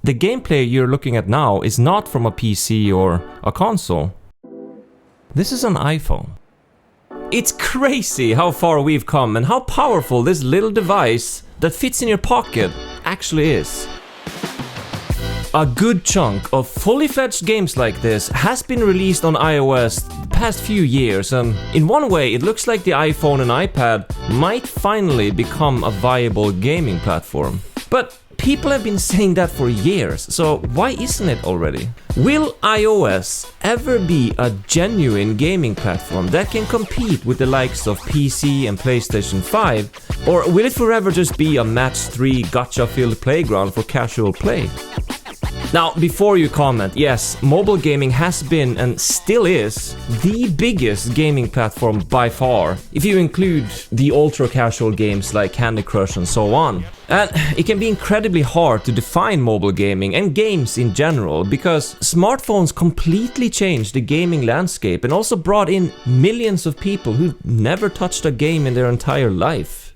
The gameplay you're looking at now is not from a PC or a console. This is an iPhone. It's crazy how far we've come and how powerful this little device that fits in your pocket actually is. A good chunk of fully fledged games like this has been released on iOS the past few years, and in one way it looks like the iPhone and iPad might finally become a viable gaming platform. But people have been saying that for years, so why isn't it already? Will iOS ever be a genuine gaming platform that can compete with the likes of PC and PlayStation 5? Or will it forever just be a match-3 gacha-filled playground for casual play? Now, before you comment, yes, mobile gaming has been and still is the biggest gaming platform by far, if you include the ultra-casual games like Candy Crush and so on. And it can be incredibly hard to define mobile gaming and games in general, because smartphones completely changed the gaming landscape and also brought in millions of people who never touched a game in their entire life.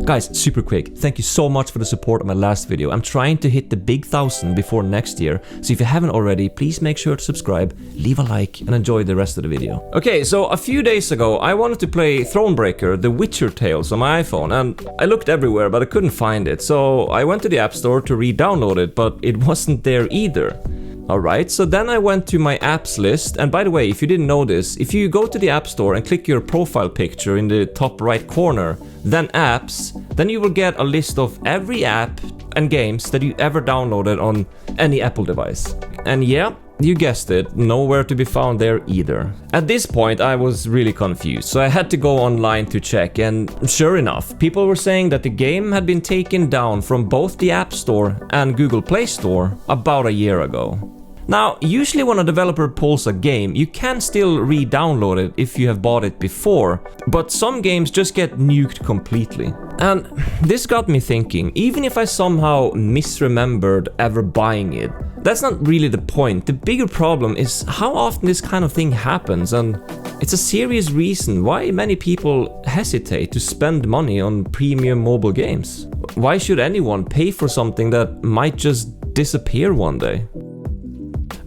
Guys, super quick, thank you so much for the support of my last video. I'm trying to hit the big 1,000 before next year, so if you haven't already, please make sure to subscribe, leave a like, and enjoy the rest of the video. Okay, so a few days ago, I wanted to play Thronebreaker, The Witcher Tales on my iPhone, and I looked everywhere, but I couldn't find it, so I went to the App Store to re-download it, but it wasn't there either. Alright, so then I went to my apps list, and by the way, if you didn't know this, if you go to the App Store and click your profile picture in the top right corner, then apps, then you will get a list of every app and games that you ever downloaded on any Apple device. And yeah, you guessed it, nowhere to be found there either. At this point I was really confused, so I had to go online to check, and sure enough, people were saying that the game had been taken down from both the App Store and Google Play Store about a year ago. Now, usually when a developer pulls a game, you can still re-download it if you have bought it before, but some games just get nuked completely. And this got me thinking, even if I somehow misremembered ever buying it, that's not really the point. The bigger problem is how often this kind of thing happens, and it's a serious reason why many people hesitate to spend money on premium mobile games. Why should anyone pay for something that might just disappear one day?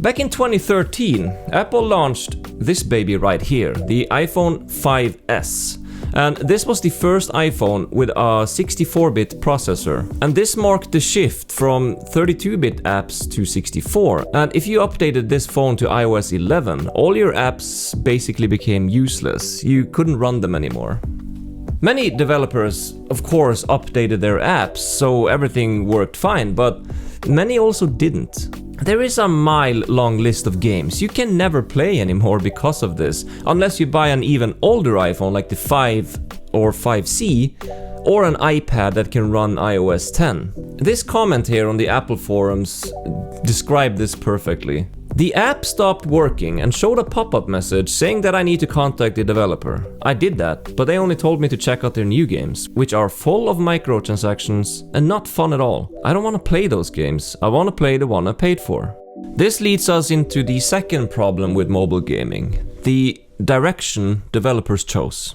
Back in 2013, Apple launched this baby right here, the iPhone 5S. And this was the first iPhone with a 64-bit processor. And this marked the shift from 32-bit apps to 64. And if you updated this phone to iOS 11, all your apps basically became useless. You couldn't run them anymore. Many developers, of course, updated their apps so everything worked fine, but many also didn't. There is a mile-long list of games you can never play anymore because of this, unless you buy an even older iPhone like the 5 or 5C, or an iPad that can run iOS 10. This comment here on the Apple forums described this perfectly. The app stopped working and showed a pop-up message saying that I need to contact the developer. I did that, but they only told me to check out their new games, which are full of microtransactions and not fun at all. I don't want to play those games, I want to play the one I paid for. This leads us into the second problem with mobile gaming, the direction developers chose.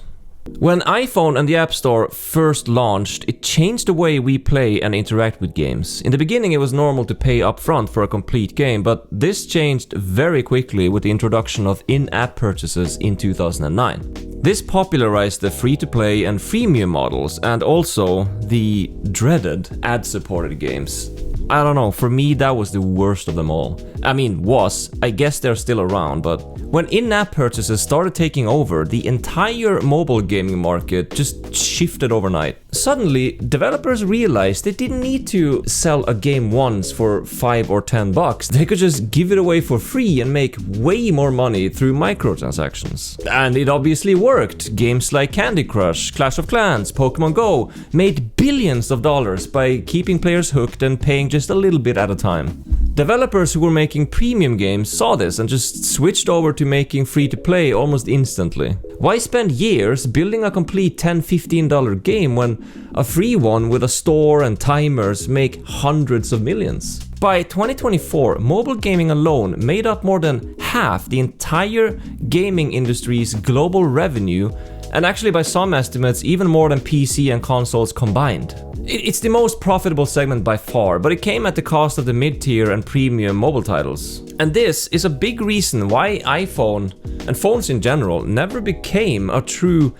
When iPhone and the App Store first launched, it changed the way we play and interact with games. In the beginning it was normal to pay upfront for a complete game, but this changed very quickly with the introduction of in-app purchases in 2009. This popularized the free-to-play and freemium models, and also the dreaded ad-supported games. I don't know, for me that was the worst of them all. I guess they're still around, but when in-app purchases started taking over, the entire mobile gaming market just shifted overnight. Suddenly, developers realized they didn't need to sell a game once for $5 or $10. They could just give it away for free and make way more money through microtransactions. And it obviously worked. Games like Candy Crush, Clash of Clans, Pokemon Go made billions of dollars by keeping players hooked and paying just a little bit at a time. Developers who were making premium games saw this and just switched over to making free-to-play almost instantly. Why spend years building a complete $10-15 game when a free one with a store and timers make hundreds of millions? By 2024, mobile gaming alone made up more than half the entire gaming industry's global revenue, and actually by some estimates even more than PC and consoles combined. It's the most profitable segment by far, but it came at the cost of the mid-tier and premium mobile titles. And this is a big reason why iPhone, and phones in general, never became a true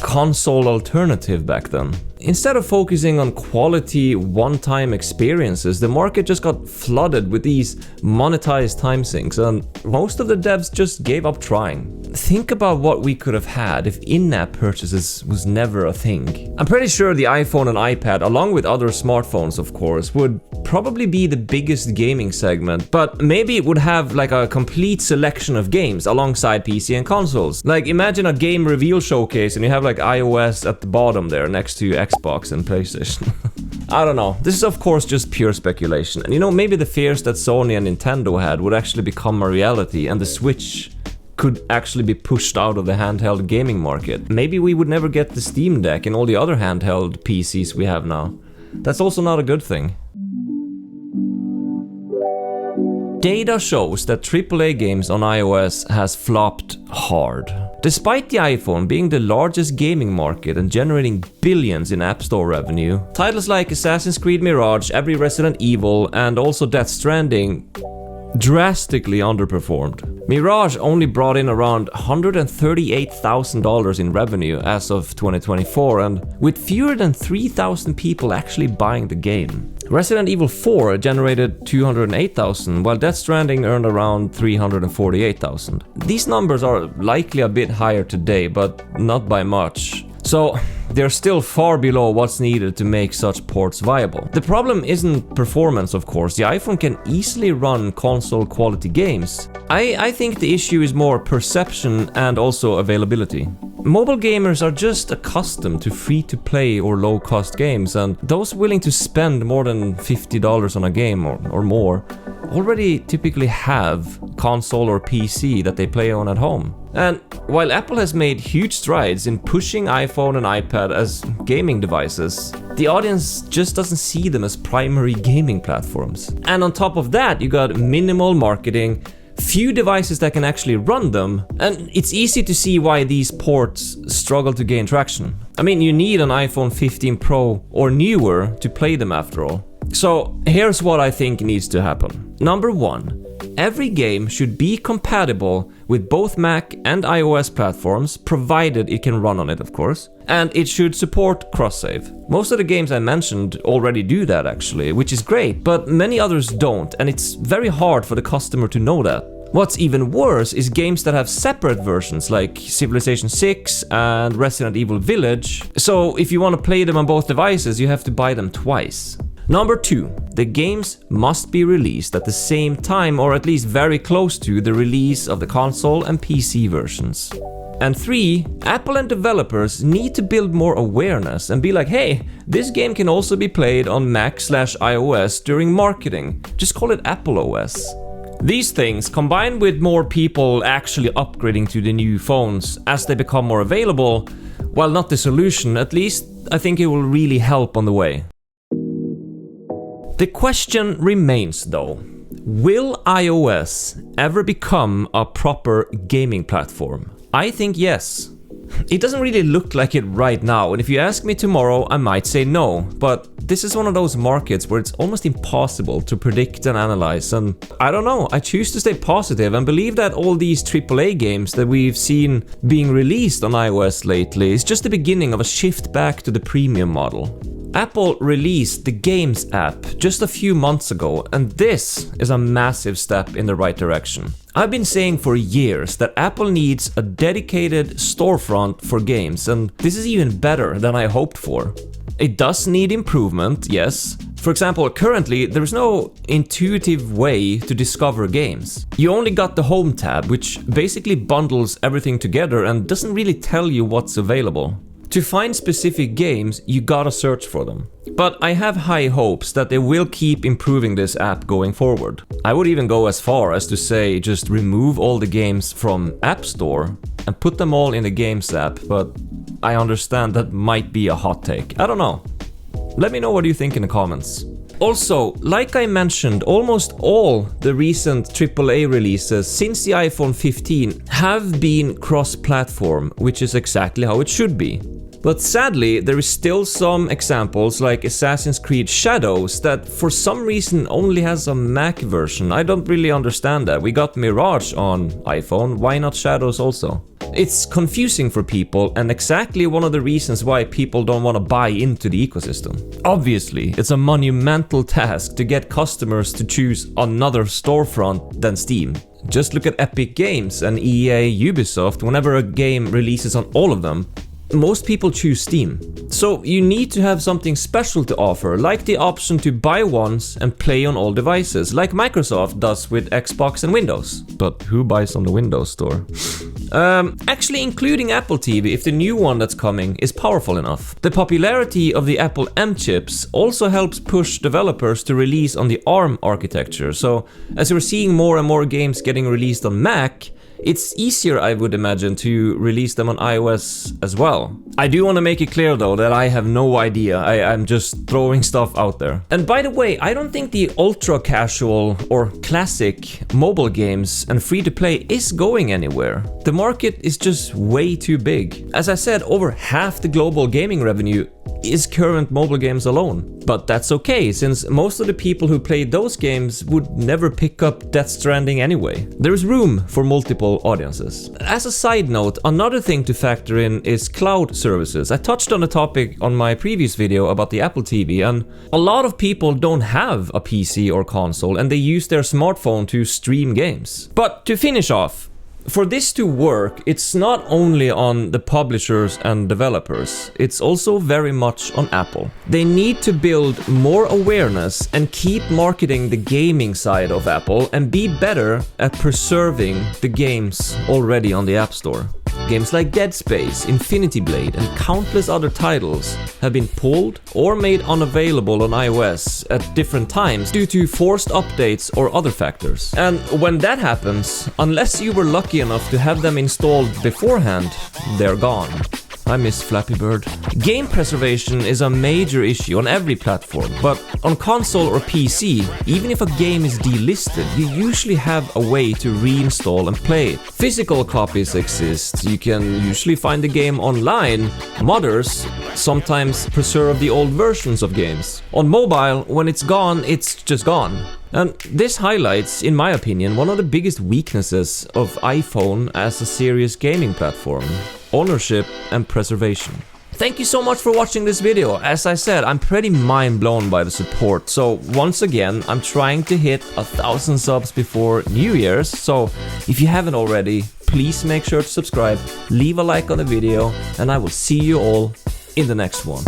console alternative back then. Instead of focusing on quality one-time experiences, the market just got flooded with these monetized time sinks, and most of the devs just gave up trying. Think about what we could have had if in-app purchases was never a thing. I'm pretty sure the iPhone and iPad, along with other smartphones of course, would probably be the biggest gaming segment, but maybe it would have like a complete selection of games alongside PC and consoles. Like imagine a game reveal showcase and you have like iOS at the bottom there next to Xbox and PlayStation. I don't know. This is of course just pure speculation. And you know, maybe the fears that Sony and Nintendo had would actually become a reality and the Switch could actually be pushed out of the handheld gaming market. Maybe we would never get the Steam Deck and all the other handheld PCs we have now. That's also not a good thing. Data shows that AAA games on iOS has flopped hard. Despite the iPhone being the largest gaming market and generating billions in App Store revenue, titles like Assassin's Creed Mirage, every Resident Evil, and also Death Stranding drastically underperformed. Mirage only brought in around $138,000 in revenue as of 2024, and with fewer than 3,000 people actually buying the game. Resident Evil 4 generated $208,000, while Death Stranding earned around $348,000. These numbers are likely a bit higher today, but not by much. So they're still far below what's needed to make such ports viable. The problem isn't performance, of course. The iPhone can easily run console quality games. I think the issue is more perception and also availability. Mobile gamers are just accustomed to free-to-play or low-cost games, and those willing to spend more than $50 on a game or more already typically have console or PC that they play on at home. And while Apple has made huge strides in pushing iPhone and iPad as gaming devices, the audience just doesn't see them as primary gaming platforms. And on top of that, you got minimal marketing, few devices that can actually run them, and it's easy to see why these ports struggle to gain traction. I mean, you need an iPhone 15 Pro or newer to play them after all. So here's what I think needs to happen. Number 1, every game should be compatible with both Mac and iOS platforms, provided it can run on it, of course. And it should support cross-save. Most of the games I mentioned already do that actually, which is great, but many others don't, and it's very hard for the customer to know that. What's even worse is games that have separate versions like Civilization 6 and Resident Evil Village. So if you want to play them on both devices, you have to buy them twice. Number 2, the games must be released at the same time or at least very close to the release of the console and PC versions. And 3, Apple and developers need to build more awareness and be like, hey, this game can also be played on Mac/iOS during marketing. Just call it Apple OS. These things, combined with more people actually upgrading to the new phones as they become more available, while not the solution, at least I think it will really help on the way. The question remains though, will iOS ever become a proper gaming platform? I think yes. It doesn't really look like it right now, and if you ask me tomorrow, I might say no, but this is one of those markets where it's almost impossible to predict and analyze, and I don't know, I choose to stay positive and believe that all these AAA games that we've seen being released on iOS lately is just the beginning of a shift back to the premium model. Apple released the Games app just a few months ago, and this is a massive step in the right direction. I've been saying for years that Apple needs a dedicated storefront for games, and this is even better than I hoped for. It does need improvement, yes. For example, currently there is no intuitive way to discover games. You only got the Home tab, which basically bundles everything together and doesn't really tell you what's available. To find specific games, you gotta search for them. But I have high hopes that they will keep improving this app going forward. I would even go as far as to say just remove all the games from App Store and put them all in the Games app, but I understand that might be a hot take. I don't know. Let me know what you think in the comments. Also, like I mentioned, almost all the recent AAA releases since the iPhone 15 have been cross-platform, which is exactly how it should be. But sadly, there is still some examples like Assassin's Creed Shadows that for some reason only has a Mac version. I don't really understand that. We got Mirage on iPhone, why not Shadows also? It's confusing for people and exactly one of the reasons why people don't want to buy into the ecosystem. Obviously, it's a monumental task to get customers to choose another storefront than Steam. Just look at Epic Games and EA, Ubisoft. Whenever a game releases on all of them, most people choose Steam. So you need to have something special to offer, like the option to buy once and play on all devices, like Microsoft does with Xbox and Windows. But who buys on the Windows Store? Actually including Apple TV if the new one that's coming is powerful enough. The popularity of the Apple M chips also helps push developers to release on the ARM architecture. So as we're seeing more and more games getting released on Mac, it's easier, I would imagine, to release them on iOS as well. I do want to make it clear though that I have no idea. I'm just throwing stuff out there. And by the way, I don't think the ultra casual or classic mobile games and free to play is going anywhere. The market is just way too big. As I said, over half the global gaming revenue is current mobile games alone. But that's okay, since most of the people who played those games would never pick up Death Stranding anyway. There is room for multiple audiences. As a side note, another thing to factor in is cloud services. I touched on the topic on my previous video about the Apple TV, and a lot of people don't have a PC or console and they use their smartphone to stream games. But to finish off, for this to work, it's not only on the publishers and developers, it's also very much on Apple. They need to build more awareness and keep marketing the gaming side of Apple and be better at preserving the games already on the App Store. Games like Dead Space, Infinity Blade, and countless other titles have been pulled or made unavailable on iOS at different times due to forced updates or other factors. And when that happens, unless you were lucky enough to have them installed beforehand, they're gone. I miss Flappy Bird. Game preservation is a major issue on every platform, but on console or PC, even if a game is delisted, you usually have a way to reinstall and play it. Physical copies exist, you can usually find the game online. Modders sometimes preserve the old versions of games. On mobile, when it's gone, it's just gone. And this highlights, in my opinion, one of the biggest weaknesses of iPhone as a serious gaming platform: ownership and preservation. Thank you so much for watching this video. As I said, I'm pretty mind blown by the support. So once again, I'm trying to hit 1,000 subs before New Year's. So if you haven't already, please make sure to subscribe, leave a like on the video, and I will see you all in the next one.